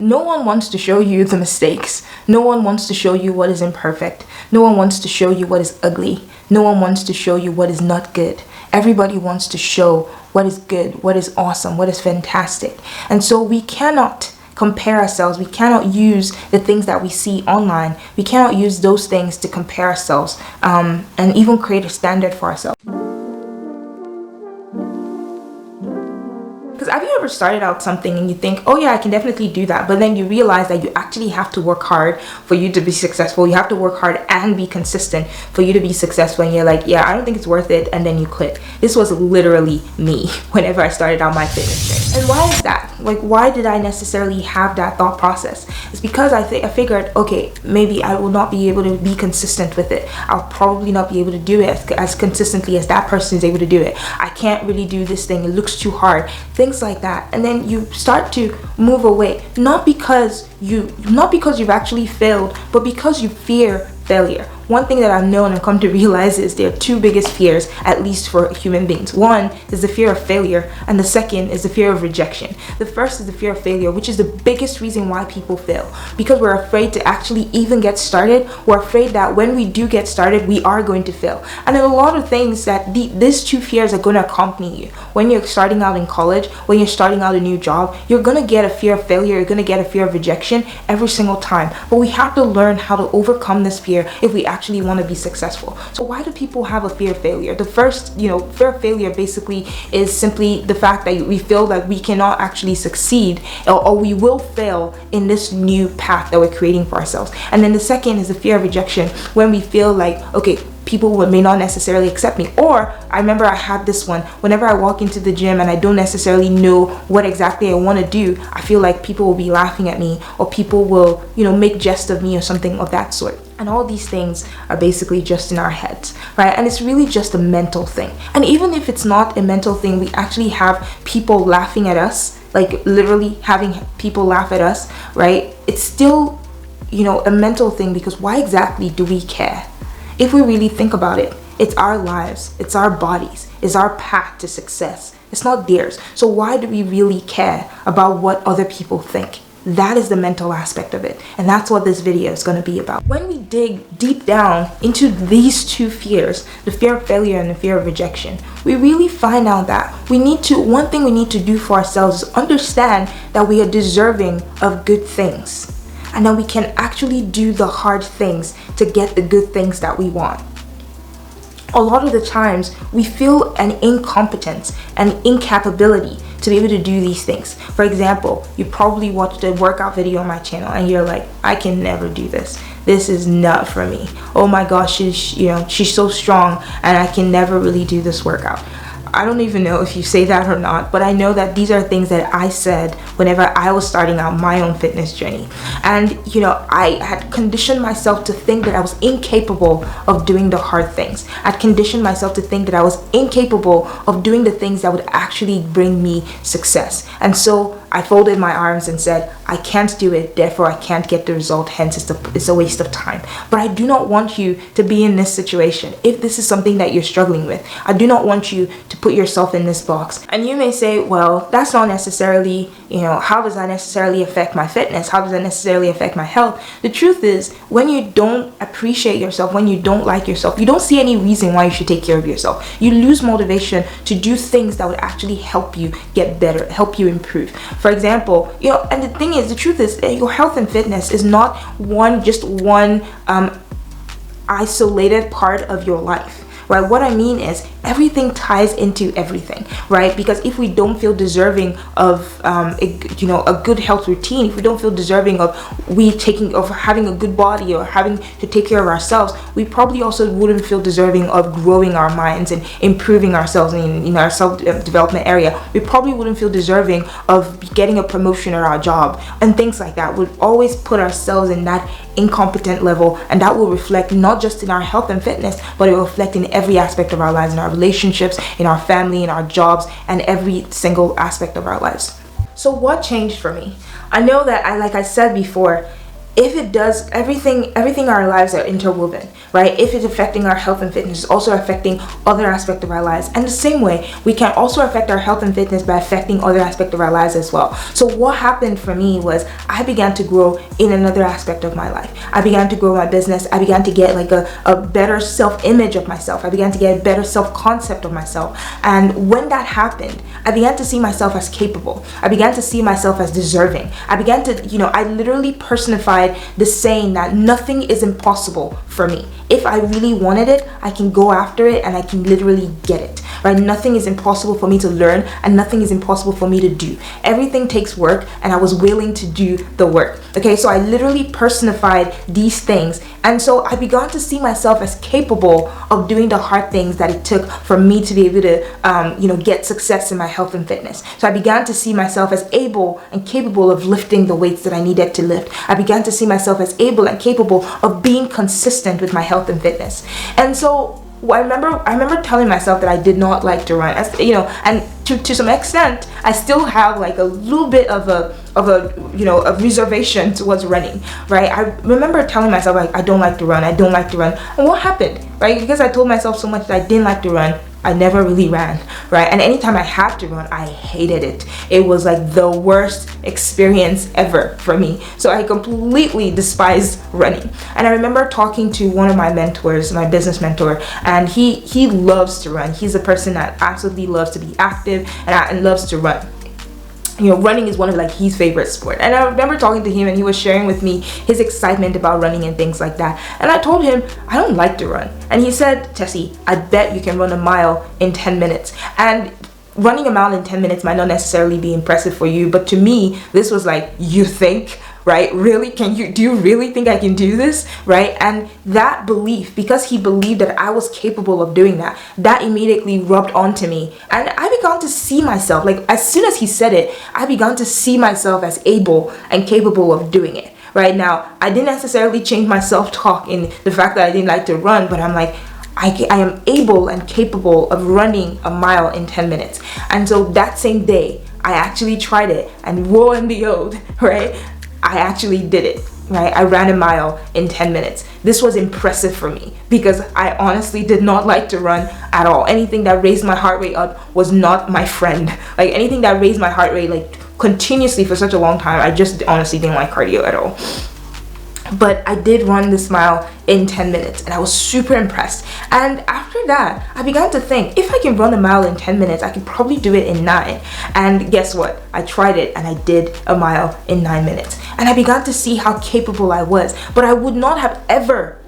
No one wants to show you the mistakes. No one wants to show you what is imperfect. No one wants to show you what is ugly. No one wants to show you what is not good. Everybody wants to show what is good, what is awesome, what is fantastic. And so we cannot compare ourselves. We cannot use the things that we see online. We cannot use those things to compare ourselves and even create a standard for ourselves. Because have you ever started out something and you think, oh yeah, I can definitely do that, but then you realize that you actually have to work hard for you to be successful. You have to work hard and be consistent for you to be successful, and you're like, yeah, I don't think it's worth it, and then you quit. This was literally me whenever I started out my fitness journey. And why is that? Like, why did I necessarily have that thought process? It's because I figured, okay, maybe I will not be able to be consistent with it. I'll probably not be able to do it as consistently as that person is able to do it. I can't really do this thing. It looks too hard. Things like that. And then you start to move away, not because you've actually failed, but because you fear failure. One thing that I've known and come to realize is there are two biggest fears, at least for human beings. One is the fear of failure, and the second is the fear of rejection. The first is the fear of failure, which is the biggest reason why people fail, because we're afraid to actually even get started. We're afraid that when we do get started, we are going to fail. And there are a lot of things that these two fears are going to accompany you. When you're starting out in college, when you're starting out a new job, you're going to get a fear of failure, you're going to get a fear of rejection every single time. But we have to learn how to overcome this fear if we actually want to be successful. So why do people have a fear of failure? The first, fear of failure basically is simply the fact that we feel that we cannot actually succeed, or we will fail in this new path that we're creating for ourselves. And then the second is the fear of rejection, when we feel like, okay, people may not necessarily accept me. Or I remember I had this one, whenever I walk into the gym and I don't necessarily know what exactly I want to do, I feel like people will be laughing at me, or people will, make jest of me or something of that sort. And all these things are basically just in our heads, right? And it's really just a mental thing. And even if it's not a mental thing, we actually have people laughing at us, like literally having people laugh at us, right? It's still, a mental thing, because why exactly do we care? If we really think about it, it's our lives, it's our bodies, it's our path to success. It's not theirs. So why do we really care about what other people think? That is the mental aspect of it. And that's what this video is going to be about. When we dig deep down into these two fears, the fear of failure and the fear of rejection, we really find out that one thing we need to do for ourselves is understand that we are deserving of good things. And then we can actually do the hard things to get the good things that we want. A lot of the times we feel an incompetence and incapability to be able to do these things. For example, you probably watched a workout video on my channel and you're like, I can never do this. This is not for me. Oh my gosh, she's so strong and I can never really do this workout. I don't even know if you say that or not, but I know that these are things that I said whenever I was starting out my own fitness journey. And I had conditioned myself to think that I was incapable of doing the hard things. I'd conditioned myself to think that I was incapable of doing the things that would actually bring me success. And so I folded my arms and said, I can't do it, therefore I can't get the result, hence it's a waste of time. But I do not want you to be in this situation. If this is something that you're struggling with, I do not want you to put yourself in this box. And you may say, well, that's not necessarily, how does that necessarily affect my fitness? How does that necessarily affect my health? The truth is, when you don't appreciate yourself, when you don't like yourself, you don't see any reason why you should take care of yourself. You lose motivation to do things that would actually help you get better, help you improve. For example, and the truth is, your health and fitness is not just one isolated part of your life, right? What I mean is, everything ties into everything, right? Because if we don't feel deserving of a good health routine, if we don't feel deserving of having a good body or having to take care of ourselves, we probably also wouldn't feel deserving of growing our minds and improving ourselves in our self-development area. We probably wouldn't feel deserving of getting a promotion at our job and things like that. We'd always put ourselves in that incompetent level, and that will reflect not just in our health and fitness, but it will reflect in every aspect of our lives, in our relationships, in our family, in our jobs, and every single aspect of our lives. So what changed for me? I know that like I said before, if it does, everything in our lives are interwoven, right? If it's affecting our health and fitness, it's also affecting other aspects of our lives. And the same way, we can also affect our health and fitness by affecting other aspects of our lives as well. So what happened for me was I began to grow in another aspect of my life. I began to grow my business. I began to get like a better self-image of myself. I began to get a better self-concept of myself. And when that happened, I began to see myself as capable. I began to see myself as deserving. I began to, I literally personified the saying that nothing is impossible for me. If I really wanted it, I can go after it and I can literally get it, right? Nothing is impossible for me to learn and nothing is impossible for me to do. Everything takes work and I was willing to do the work. Okay, so I literally personified these things. And so I began to see myself as capable of doing the hard things that it took for me to be able to, get success in my health and fitness. So I began to see myself as able and capable of lifting the weights that I needed to lift. I began to see myself as able and capable of being consistent with my health and fitness. And so I remember telling myself that I did not like to run, and to some extent, I still have like a little bit of a reservation towards running, right? I remember telling myself like I don't like to run. And what happened, right? Because I told myself so much that I didn't like to run, I never really ran, right? And anytime I had to run, I hated it. It was like the worst experience ever for me. So I completely despised running. And I remember talking to one of my mentors, my business mentor, and he loves to run. He's a person that absolutely loves to be active and loves to run. Running is one of like his favorite sport. And I remember talking to him and he was sharing with me his excitement about running and things like that. And I told him, I don't like to run. And he said, Tessy, I bet you can run a mile in 10 minutes. And running a mile in 10 minutes might not necessarily be impressive for you, but to me, this was like, you think? Right? Really? Do you really think I can do this? Right? And that belief, because he believed that I was capable of doing that immediately rubbed onto me. And I began to see myself, like as soon as he said it, I began to see myself as able and capable of doing it. Right? Now, I didn't necessarily change my self-talk in the fact that I didn't like to run, but I'm like, I am able and capable of running a mile in 10 minutes. And so that same day, I actually tried it, and lo and behold, right? I actually did it, right? I ran a mile in 10 minutes. This was impressive for me because I honestly did not like to run at all. Anything that raised my heart rate up was not my friend. Like anything that raised my heart rate like continuously for such a long time, I just honestly didn't like cardio at all. But I did run this mile in 10 minutes and I was super impressed. And after that, I began to think, if I can run a mile in 10 minutes, I could probably do it in 9. And guess what? I tried it and I did a mile in 9 minutes. And I began to see how capable I was. But I would not have ever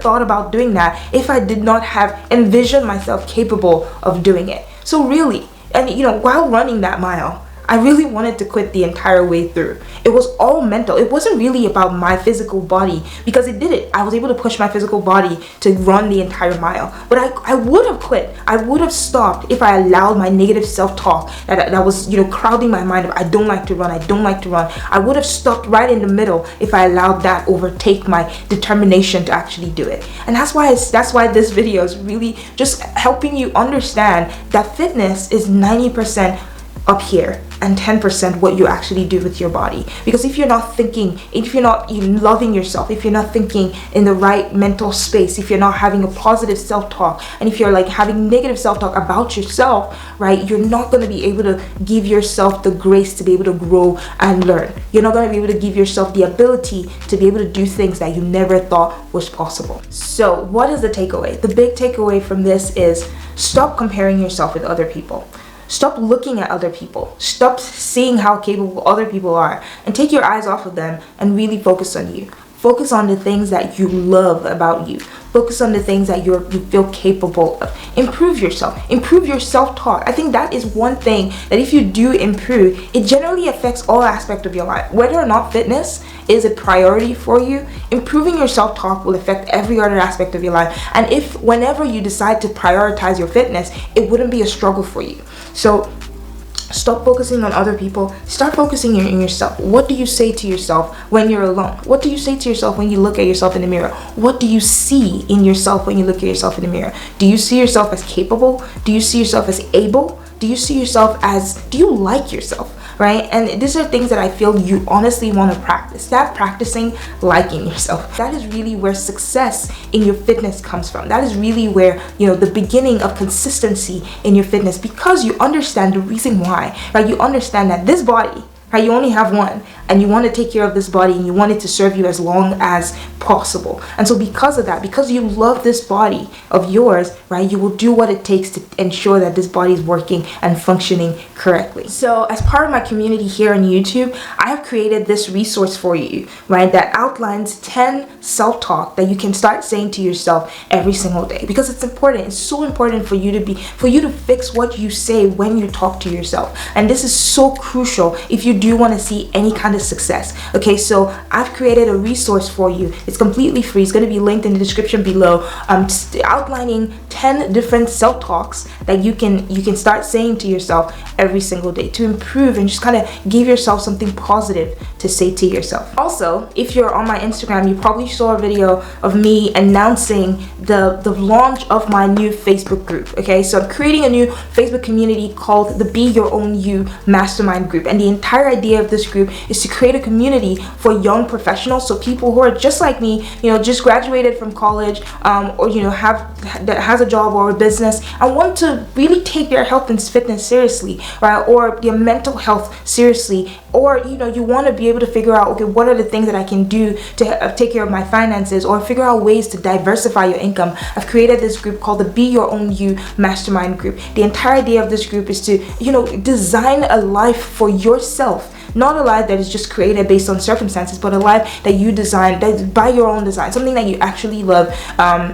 thought about doing that if I did not have envisioned myself capable of doing it. So really, and while running that mile, I really wanted to quit the entire way through. It was all mental. It wasn't really about my physical body because it did it. I was able to push my physical body to run the entire mile. But I would have quit. I would have stopped if I allowed my negative self-talk that was, crowding my mind of I don't like to run. I would have stopped right in the middle if I allowed that overtake my determination to actually do it. And that's why this video is really just helping you understand that fitness is 90% up here and 10% what you actually do with your body. Because if you're not thinking, if you're not even loving yourself, if you're not thinking in the right mental space, if you're not having a positive self-talk, and if you're like having negative self-talk about yourself, right, you're not going to be able to give yourself the grace to be able to grow and learn. You're not going to be able to give yourself the ability to be able to do things that you never thought was possible. So what is the takeaway? The big takeaway from this is stop comparing yourself with other people. Stop looking at other people. Stop seeing how capable other people are and take your eyes off of them and really focus on you. Focus on the things that you love about you. Focus on the things that you feel capable of. Improve yourself. Improve your self-talk. I think that is one thing that if you do improve, it generally affects all aspects of your life. Whether or not fitness is a priority for you, improving your self-talk will affect every other aspect of your life. And if whenever you decide to prioritize your fitness, it wouldn't be a struggle for you. So stop focusing on other people. Start focusing in yourself. What do you say to yourself when you're alone? What do you say to yourself when you look at yourself in the mirror? What do you see in yourself when you look at yourself in the mirror? Do you see yourself as capable? Do you see yourself as able? Do you see yourself as, do you like yourself? right? And these are things that I feel you honestly want to practice. Start practicing liking yourself. That is really where success in your fitness comes from. That is really where, you know, the beginning of consistency in your fitness, because you understand the reason why, right? You understand that this body, right, you only have one, and you want to take care of this body, and you want it to serve you as long as possible. And so because of that, because you love this body of yours, right, you will do what it takes to ensure that this body is working and functioning correctly. So as part of my community here on YouTube, I have created this resource for you, right, that outlines 10 self-talk that you can start saying to yourself every single day, because it's important. It's so important for you to fix what you say when you talk to yourself. And this is so crucial if you do want to see any kind of success. Okay, so I've created a resource for you. It's completely free. It's going to be linked in the description below, outlining 10 different self-talks that you can start saying to yourself every single day to improve and just kind of give yourself something positive to say to yourself. Also, if you're on my Instagram, you probably saw a video of me announcing the launch of my new Facebook group. Okay, so I'm creating a new Facebook community called the Be Your Own You Mastermind group, and the entire idea of this group is to create a community for young professionals, so people who are just like me, you know, just graduated from college, or you know, that has a job or a business and want to really take their health and fitness seriously, right, or their mental health seriously, or you know, you want to be able to figure out, okay, what are the things that I can do to take care of my finances, or figure out ways to diversify your income. I've created this group called the Be Your Own You Mastermind group. The entire idea of this group is to, you know, design a life for yourself. Not a life that is just created based on circumstances, but a life that you design, that is by your own design, something that you actually love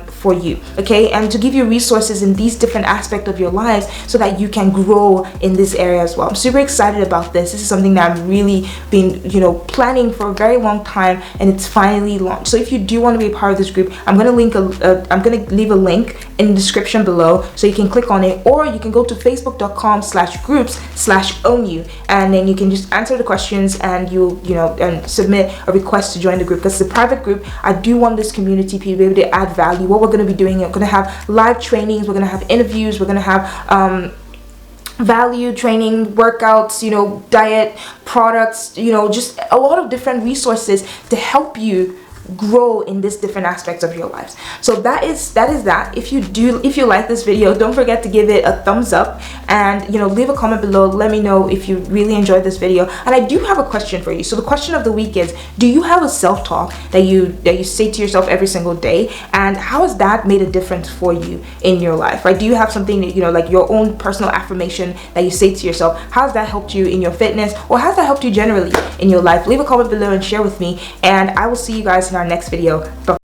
for you, okay? And to give you resources in these different aspects of your lives so that you can grow in this area as well. I'm super excited about this. This is something that I've really been, you know, planning for a very long time, and it's finally launched. So if you do want to be a part of this group, I'm gonna leave a link in the description below, so you can click on it, or you can go to facebook.com/groups/ownyou, and then you can just answer the questions, and you know, and submit a request to join the group, because it's a private group. I do want this community to be able to add value. What we're going to be doing, we're going to have live trainings, we're going to have interviews, we're going to have value training, workouts, you know, diet products, you know, just a lot of different resources to help you grow in this different aspects of your lives. So that is that. If you like this video, don't forget to give it a thumbs up, and you know, leave a comment below. Let me know if you really enjoyed this video. And I do have a question for you. So the question of the week is, do you have a self-talk that you say to yourself every single day, and how has that made a difference for you in your life, right? Do you have something that, you know, like your own personal affirmation that you say to yourself? How has that helped you in your fitness, or has that helped you generally in your life? Leave a comment below and share with me, and I will see you guys in our next video. Bye.